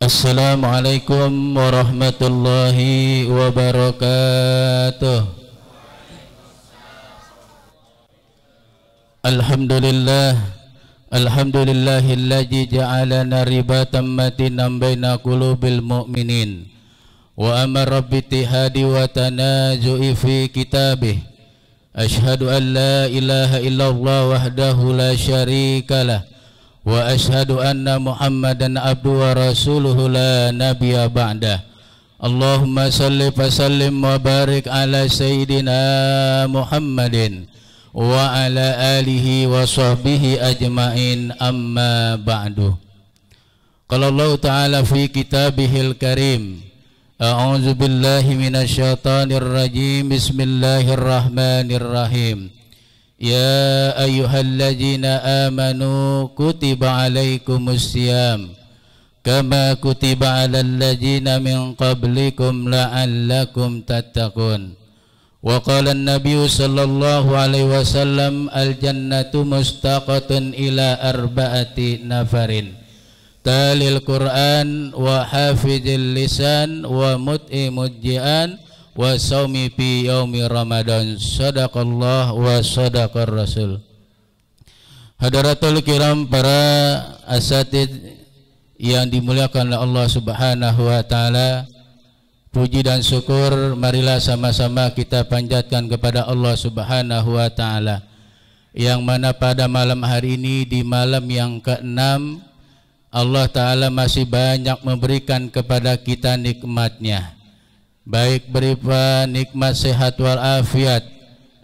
Assalamualaikum warahmatullahi wabarakatuh. Alhamdulillahilladzi ja'alana ribatan matinan baina qulubil mu'minin wa amara bittihadi wa tanazu'i fi kitabih. Ashhadu an la ilaha illallah wahdahu la syarikalah wa ashhadu anna Muhammadan abduhu wa rasuluhu la nabiyya ba'dah. Allahumma salli wa sallim wa barik ala sayyidina Muhammadin wa ala alihi wa sahbihi ajma'in, amma ba'du. Qala Allah ta'ala fi kitabihil karim, a'udzu billahi minasyaitonir rajim, bismillahirrahmanirrahim. Ya ayyuhalladzina amanu kutiba alaikumus syiyam kama kutiba alal ladzina min qablikum la'allakum tattaqun. Wa qala an-nabiyyu sallallahu alaihi wasallam al-jannatu mustaqatun ila arba'ati nafarin talil Qur'an wa hafizil lisan wa mut'imud ji'an wa saumi fi yaumi Ramadan. Sadaqallah wa sadaqar Rasul. Hadaratul kiram, para asatid yang dimuliakan oleh Allah Subhanahu wa taala, puji dan syukur marilah sama-sama kita panjatkan kepada Allah Subhanahu wa taala, yang mana pada malam hari ini, di malam yang ke-6, Allah taala masih banyak memberikan kepada kita nikmatnya, baik berupa nikmat sehat walafiat,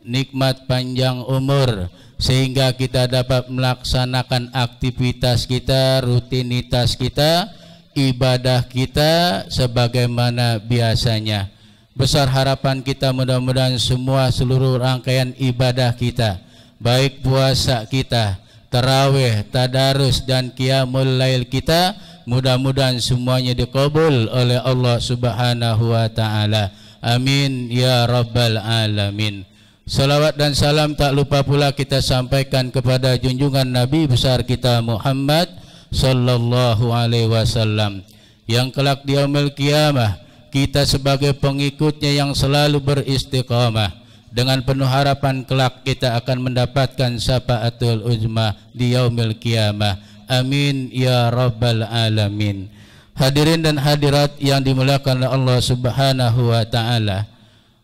nikmat panjang umur, sehingga kita dapat melaksanakan aktivitas kita, rutinitas kita, ibadah kita sebagaimana biasanya. Besar harapan kita mudah-mudahan semua seluruh rangkaian ibadah kita, baik puasa kita, tarawih, tadarus dan qiyamul lail kita, mudah-mudahan semuanya dikabul oleh Allah Subhanahu wa taala. Amin ya rabbal alamin. Salawat dan salam tak lupa pula kita sampaikan kepada junjungan Nabi besar kita Muhammad sallallahu alaihi wasallam, yang kelak di yaumil qiyamah kita sebagai pengikutnya yang selalu beristiqamah, dengan penuh harapan kelak kita akan mendapatkan syafaatul uzma di yaumil qiyamah. Amin ya rabbal alamin. Hadirin dan hadirat yang dimuliakan oleh Allah Subhanahu wa taala,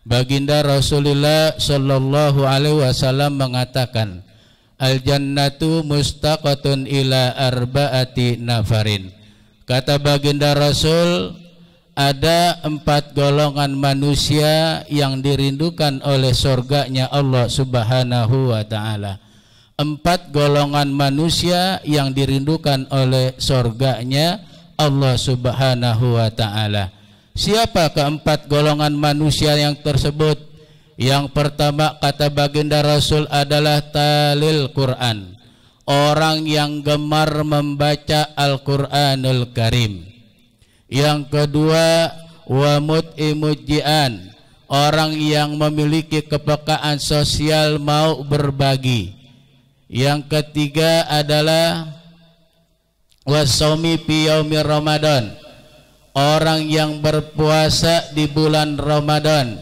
baginda Rasulullah sallallahu alaihi wasallam mengatakan, al-jannatu mustaqatun ila arba'ati nafarin. Kata baginda Rasul, ada 4 golongan manusia yang dirindukan oleh surganya Allah Subhanahu wa ta'ala. 4 golongan manusia yang dirindukan oleh surganya Allah Subhanahu wa ta'ala. Siapa ke-4 golongan manusia yang tersebut? Yang pertama, kata baginda Rasul, adalah talil Quran, orang yang gemar membaca Al-Quranul Karim. Yang kedua, wa mut'imud ji'an, orang yang memiliki kepekaan sosial, mau berbagi. Yang ketiga adalah wasaumi fi yaumi Ramadan, orang yang berpuasa di bulan Ramadan.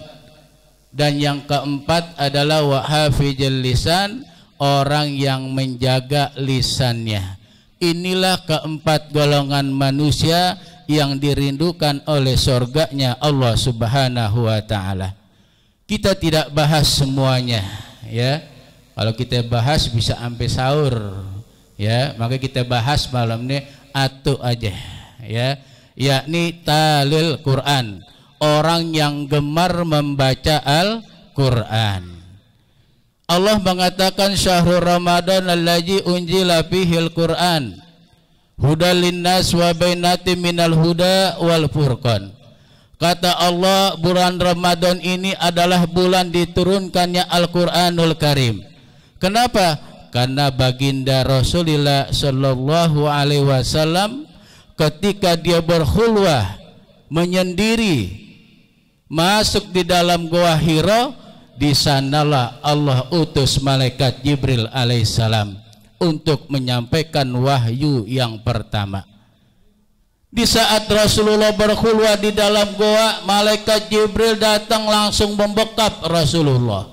Dan yang keempat adalah wa hafizil lisan, orang yang menjaga lisannya. Inilah ke-4 golongan manusia yang dirindukan oleh surganya Allah Subhanahu wa taala. Kita tidak bahas semuanya, ya. Kalau kita bahas bisa sampai sahur, ya. Maka kita bahas malam ini atu aja, ya. Yakni talil Quran, orang yang gemar membaca Al-Quran. Allah mengatakan syahrul Ramadan allazi unzila fihil Quran hudal linnas wa bainatin minal huda wal furqan. Kata Allah, bulan Ramadan ini adalah bulan diturunkannya Al-Quranul Karim. Kenapa? Karena baginda Rasulullah sallallahu alaihi wasallam ketika dia berkhulwah, menyendiri, masuk di dalam gua Hira, di sanalah Allah utus malaikat Jibril alaihissalam untuk menyampaikan wahyu yang pertama. Di saat Rasulullah berkhulwah di dalam goa, malaikat Jibril datang langsung membekap Rasulullah.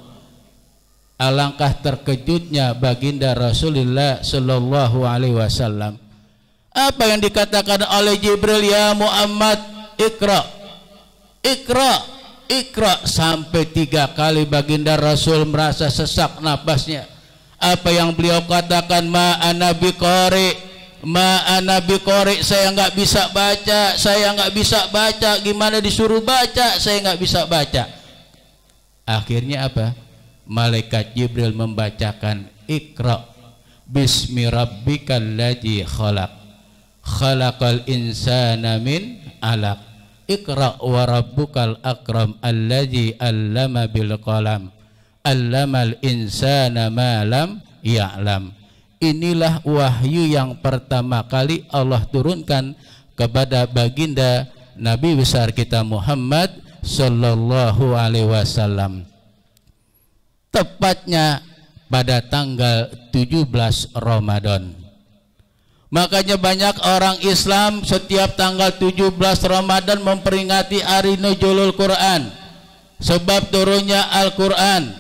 Alangkah terkejutnya baginda Rasulullah sallallahu alaihi wasallam. Apa yang dikatakan oleh Jibril? Ya Muhammad, ikra, ikra, ikra. Sampai 3 kali baginda Rasul merasa sesak napasnya. Apa yang beliau katakan? Ma ana biqari, ma ana biqari, saya nggak bisa baca, saya nggak bisa baca. Gimana disuruh baca, saya nggak bisa baca. Akhirnya apa? Malaikat Jibril membacakan, ikra bismi rabbikal ladzi khalaq, khalaqal insana min alaq, ikra wa rabbukal akram alladzi allama bil qalam, allamal insana ma lam ya'lam. Inilah wahyu yang pertama kali Allah turunkan kepada baginda Nabi besar kita Muhammad sallallahu alaihi wasallam. Tepatnya pada tanggal 17 Ramadan. Makanya banyak orang Islam setiap tanggal 17 Ramadan memperingati hari Nuzulul Quran, sebab turunnya Al-Quran.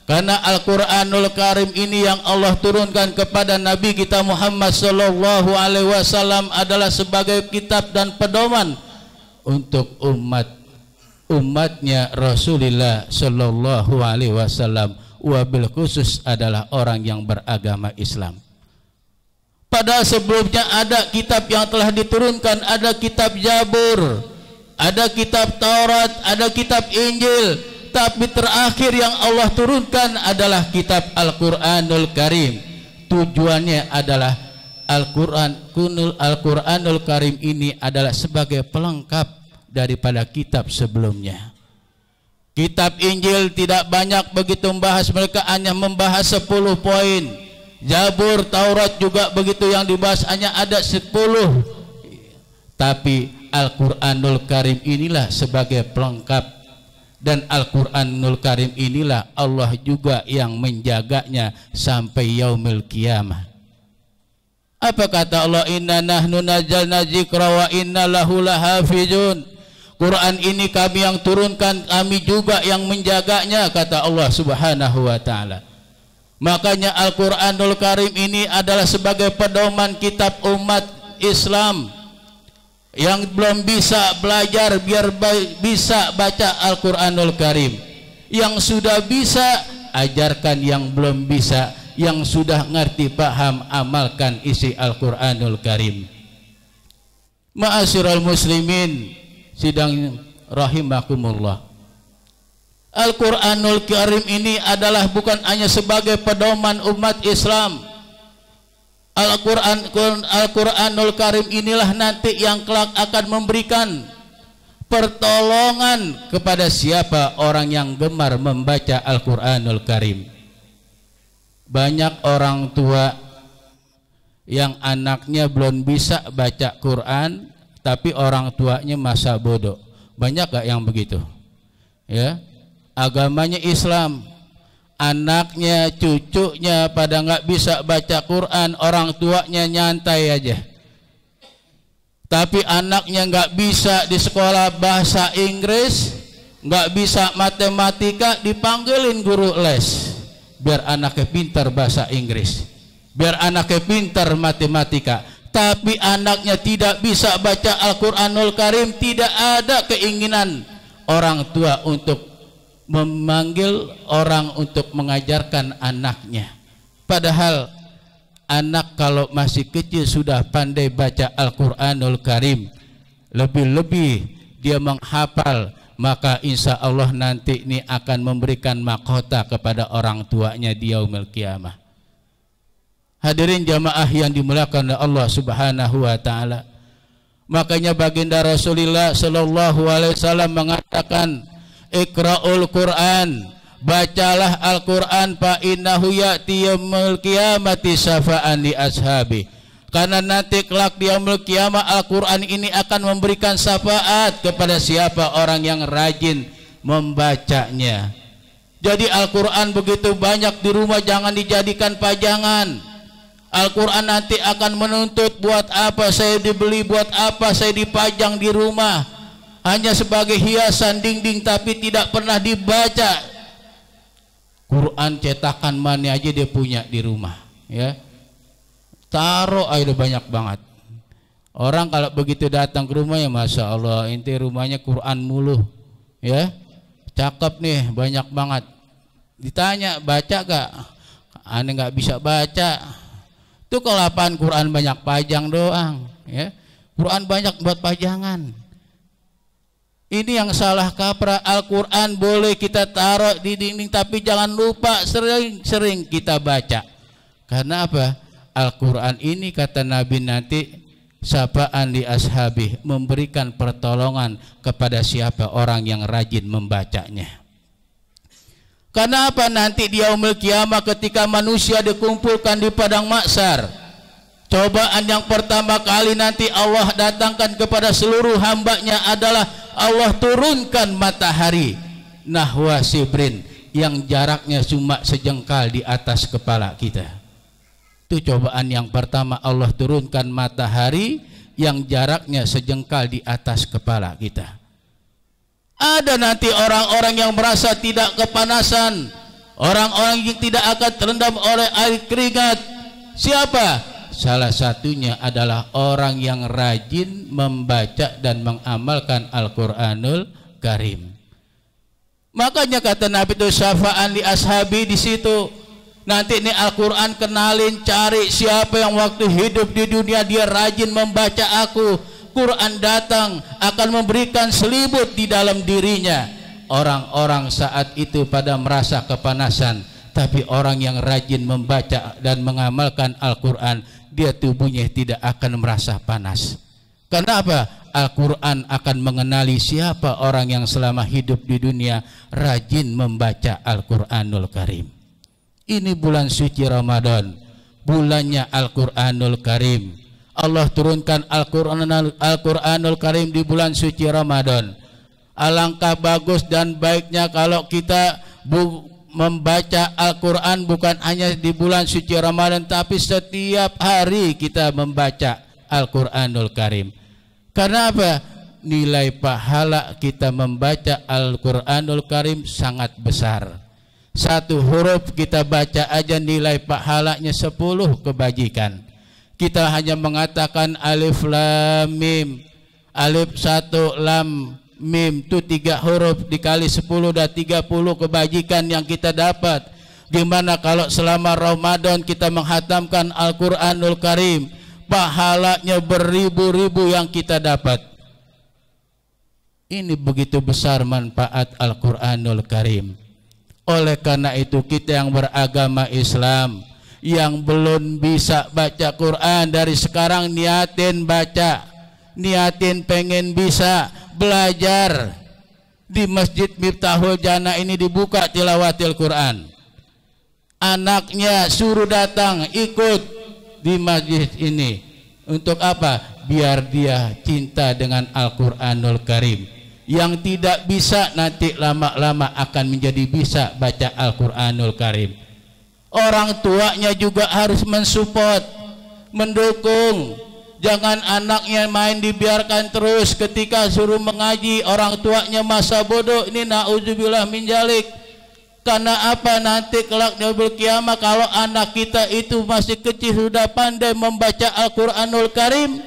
Karena Al-Quranul Karim ini yang Allah turunkan kepada Nabi kita Muhammad sallallahu alaihi wasallam adalah sebagai kitab dan pedoman untuk umatnya Rasulullah sallallahu alaihi wasallam, wabil khusus adalah orang yang beragama Islam. Padahal sebelumnya ada kitab yang telah diturunkan, ada kitab Zabur, ada kitab Taurat, ada kitab Injil, tapi terakhir yang Allah turunkan adalah kitab Al-Quranul Karim. Tujuannya adalah Al-Quranul Karim ini adalah sebagai pelengkap daripada kitab sebelumnya. Kitab Injil tidak banyak begitu membahas, mereka hanya membahas 10 poin. Zabur, Taurat juga begitu, yang dibahas hanya ada 10. Tapi Al-Quranul Karim inilah sebagai pelengkap, dan Al-Quranul Karim inilah Allah juga yang menjaganya sampai yaumil qiyamah. Apa kata Allah? Inna nahnu nazzalna dzikra wa inna lahu lahafizun. Quran ini kami yang turunkan, kami juga yang menjaganya, kata Allah subhanahu wa ta'ala. Makanya Al-Quranul Karim ini adalah sebagai pedoman kitab umat Islam. Yang belum bisa belajar biar bisa baca Al-Quranul Karim. Yang sudah bisa ajarkan yang belum bisa. Yang sudah ngerti paham amalkan isi Al-Quranul Karim. Ma'asyiral muslimin sidang rahimakumullah. Al-Quranul Karim ini adalah bukan hanya sebagai pedoman umat Islam. Al-Quranul Karim inilah nanti yang kelak akan memberikan pertolongan kepada siapa orang yang gemar membaca Al-Quranul Karim. Banyak orang tua yang anaknya belum bisa baca Quran, tapi orang tuanya masa bodoh. Banyak gak yang begitu? Ya, agamanya Islam, anaknya, cucunya pada nggak bisa baca Quran, orang tuanya nyantai aja. Tapi anaknya nggak bisa di sekolah bahasa Inggris, nggak bisa matematika, dipanggilin guru les biar anaknya pintar bahasa Inggris, biar anaknya pintar matematika. Tapi anaknya tidak bisa baca Al-Quranul Karim, tidak ada keinginan orang tua untuk memanggil orang untuk mengajarkan anaknya. Padahal anak kalau masih kecil sudah pandai baca Al-Quranul Karim, lebih-lebih dia menghafal, maka insya Allah nanti ini akan memberikan mahkota kepada orang tuanya di yaumil qiyamah. Hadirin jamaah yang dimuliakan oleh Allah subhanahu wa ta'ala. Makanya baginda Rasulullah sallallahu alaihi wasallam mengatakan, Iqra'ul Quran, bacalah Al-Quran, fa innahu ya'ti yaumil qiyamati syafa'an li ashabi. Karena nanti kelak di yaumil qiyamah Al-Quran ini akan memberikan syafaat kepada siapa orang yang rajin membacanya. Jadi Al-Quran begitu banyak di rumah, jangan dijadikan pajangan. Al-Quran nanti akan menuntut buat apa saya dibeli, buat apa saya dipajang di rumah, hanya sebagai hiasan dinding tapi tidak pernah dibaca. Quran cetakan mana aja dia punya di rumah, ya. Taruh aja banyak banget. Orang kalau begitu datang ke rumahnya, masya Allah, inti rumahnya Quran mulu, ya. Cakep nih, banyak banget. Ditanya baca gak? Aneh nggak bisa baca. Itu kalau apaan Quran banyak pajang doang, ya. Quran banyak buat pajangan. Ini yang salah kaprah. Al-Quran boleh kita taruh di dinding, tapi jangan lupa sering-sering kita baca. Karena apa? Al-Quran ini kata Nabi nanti sapaan li ashabih, memberikan pertolongan kepada siapa orang yang rajin membacanya. Karena apa? Nanti di yaumul kiamah ketika manusia dikumpulkan di padang mahsyar, cobaan yang pertama kali nanti Allah datangkan kepada seluruh hambanya adalah Allah turunkan matahari nahwa sibrin, yang jaraknya cuma sejengkal di atas kepala kita. Itu cobaan yang pertama, Allah turunkan matahari yang jaraknya sejengkal di atas kepala kita. Ada nanti orang-orang yang merasa tidak kepanasan, orang-orang yang tidak akan terendam oleh air keringat. Siapa? Salah satunya adalah orang yang rajin membaca dan mengamalkan Al-Quranul Karim. Makanya kata Nabi itu syafa'an li ashabi, di situ nanti ini Al-Quran kenalin, cari siapa yang waktu hidup di dunia dia rajin membaca aku. Quran datang akan memberikan selimut di dalam dirinya. Orang-orang saat itu pada merasa kepanasan, tapi orang yang rajin membaca dan mengamalkan Al-Quran, dia tubuhnya tidak akan merasa panas. Karena apa? Al-Quran akan mengenali siapa orang yang selama hidup di dunia rajin membaca Al-Quranul Karim. Ini bulan suci Ramadan, bulannya Al-Quranul Karim. Allah turunkan Al-Quranul Karim di bulan suci Ramadan. Alangkah bagus dan baiknya kalau kita membaca Al-Quran bukan hanya di bulan suci Ramadan, tapi setiap hari kita membaca Al-Quranul Karim. Karena apa? Nilai pahala kita membaca Al-Quranul Karim sangat besar. Satu huruf kita baca aja nilai pahalanya 10 kebajikan. Kita hanya mengatakan alif lam mim, alif 1 lam mim, itu 3 huruf dikali 10 dan 30 kebajikan yang kita dapat. Gimana kalau selama Ramadan kita menghatamkan Al-Quranul Karim, pahalanya beribu-ribu yang kita dapat. Ini begitu besar manfaat Al-Quranul Karim. Oleh karena itu kita yang beragama Islam, yang belum bisa baca Quran, dari sekarang niatin baca, niatin pengen bisa belajar. Di Masjid Miftahul Jannah ini dibuka tilawatil Quran. Anaknya suruh datang ikut di masjid ini. Untuk apa? Biar dia cinta dengan Al-Quranul Karim. Yang tidak bisa nanti lama-lama akan menjadi bisa baca Al-Quranul Karim. Orang tuanya juga harus mensupport, mendukung. Jangan anaknya main dibiarkan terus, ketika suruh mengaji orang tuanya masa bodoh. Ini na'udzubillah min dzalik. Karena apa? Nanti kelak yaumul kiamah kalau anak kita itu masih kecil sudah pandai membaca Al-Quranul Karim,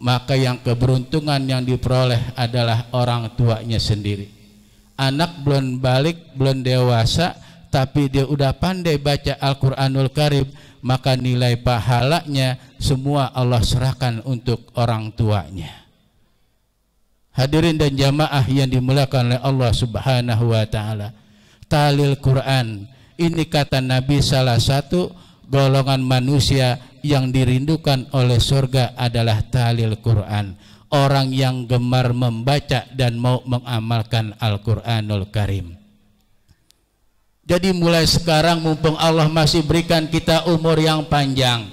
maka yang keberuntungan yang diperoleh adalah orang tuanya sendiri. Anak belum balik, belum dewasa, tapi dia udah pandai baca Al-Quranul Karim, maka nilai pahalanya semua Allah serahkan untuk orang tuanya. Hadirin dan jamaah yang dimuliakan oleh Allah Subhanahu wa ta'ala, talil Quran ini kata Nabi salah satu golongan manusia yang dirindukan oleh surga adalah talil Quran, orang yang gemar membaca dan mau mengamalkan Al-Quranul Karim. Jadi mulai sekarang mumpung Allah masih berikan kita umur yang panjang,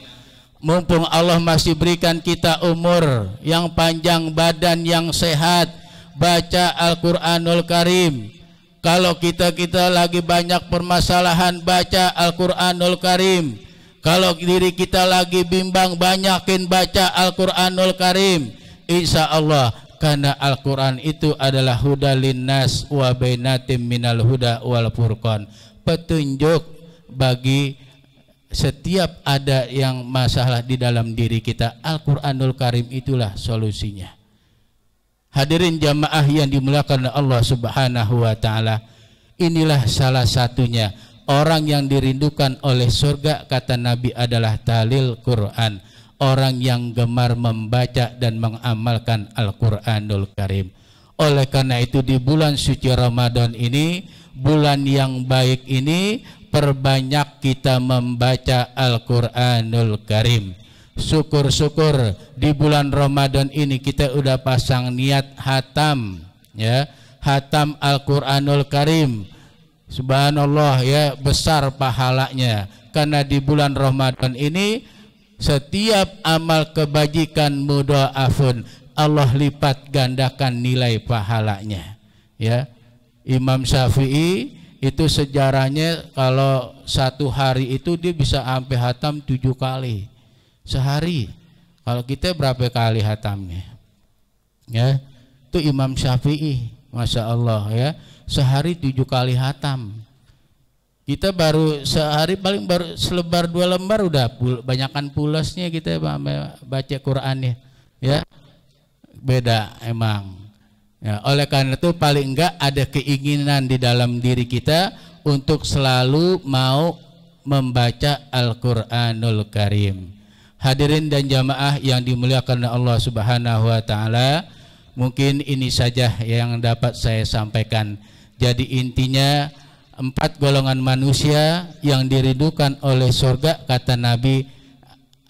mumpung Allah masih berikan kita umur yang panjang, badan yang sehat, baca Al-Quranul Karim. Kalau kita lagi banyak permasalahan, baca Al-Quranul Karim. Kalau diri kita lagi bimbang, banyakin baca Al-Quranul Karim. Insya Allah, karena Al-Quran itu adalah hudal linnas wa bainatim minal huda wal furqan, petunjuk bagi setiap ada yang masalah di dalam diri kita. Al-Quranul Karim itulah solusinya. Hadirin jamaah yang dimuliakan Allah Subhanahu wa ta'ala, inilah salah satunya orang yang dirindukan oleh surga, kata Nabi, adalah talil Quran, orang yang gemar membaca dan mengamalkan Al-Quranul Karim. Oleh karena itu di bulan suci Ramadan ini, bulan yang baik ini, perbanyak kita membaca Al-Quranul Karim. Syukur-syukur di bulan Ramadan ini kita udah pasang niat hatam, ya, hatam Al-Quranul Karim. Subhanallah, ya, besar pahalanya, karena di bulan Ramadan ini setiap amal kebajikan mudha'afun, Allah lipat gandakan nilai pahalanya, ya. Imam Syafi'i itu sejarahnya kalau satu hari itu dia bisa sampai hatam 7 kali sehari. Kalau kita berapa kali hatamnya? Ya, itu Imam Syafi'i, Masya Allah, ya, sehari 7 kali hatam. Kita baru sehari paling baru selebar 2 lembar udah banyakan pulosnya kita baca Qurannya, ya, beda emang. Ya, oleh karena itu paling enggak ada keinginan di dalam diri kita untuk selalu mau membaca Al-Quranul Karim. Hadirin dan jamaah yang dimuliakan Allah Subhanahu wa ta'ala, mungkin ini saja yang dapat saya sampaikan. Jadi intinya 4 golongan manusia yang dirindukan oleh surga, kata Nabi,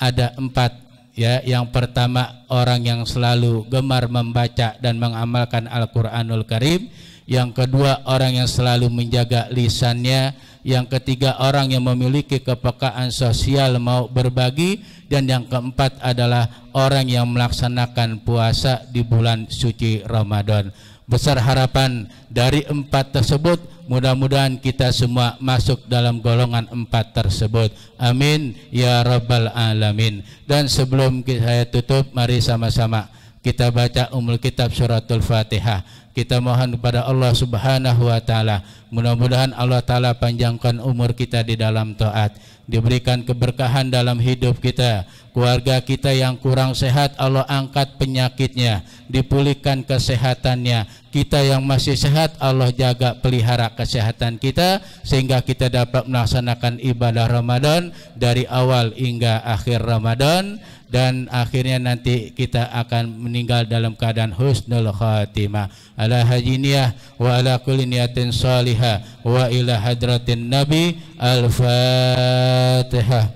ada 4. Ya, yang pertama orang yang selalu gemar membaca dan mengamalkan Al-Quranul Karim. Yang kedua orang yang selalu menjaga lisannya. Yang ketiga orang yang memiliki kepekaan sosial mau berbagi. Dan yang keempat adalah orang yang melaksanakan puasa di bulan suci Ramadan. Besar harapan dari 4 tersebut, mudah-mudahan kita semua masuk dalam golongan 4 tersebut. Amin ya rabbal alamin. Dan sebelum saya tutup, mari sama-sama kita baca Kitab Suratul Fatihah. Kita mohon kepada Allah Subhanahu wa ta'ala, mudah-mudahan Allah ta'ala panjangkan umur kita di dalam taat, diberikan keberkahan dalam hidup kita, keluarga kita yang kurang sehat Allah angkat penyakitnya, dipulihkan kesehatannya, kita yang masih sehat Allah jaga pelihara kesehatan kita, sehingga kita dapat melaksanakan ibadah Ramadan dari awal hingga akhir Ramadan, dan akhirnya nanti kita akan meninggal dalam keadaan husnul khatimah. Ala hajiniyah wa ala kulli niyatin salihah wa ila hadratin nabi. Al-Fatihah.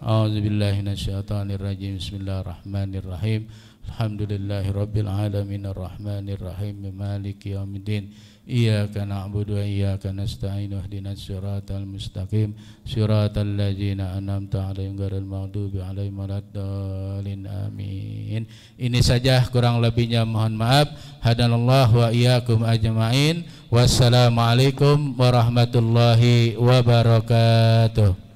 A'udzubillahi minasyaitonir rajim. Bismillahirrahmanirrahim. Alhamdulillahi rabbil alamin arrahmanir rahim maliki yaumiddin. Iyyaka na'budu wa iyyaka nasta'in ihdinas siratal mustaqim siratal ladzina an'amta 'alaihim ghairil maghdubi 'alaihim waladdallin amin. Ini saja, kurang lebihnya mohon maaf. Hadanallahu wa iyyakum ajmain. Wassalamualaikum warahmatullahi wabarakatuh.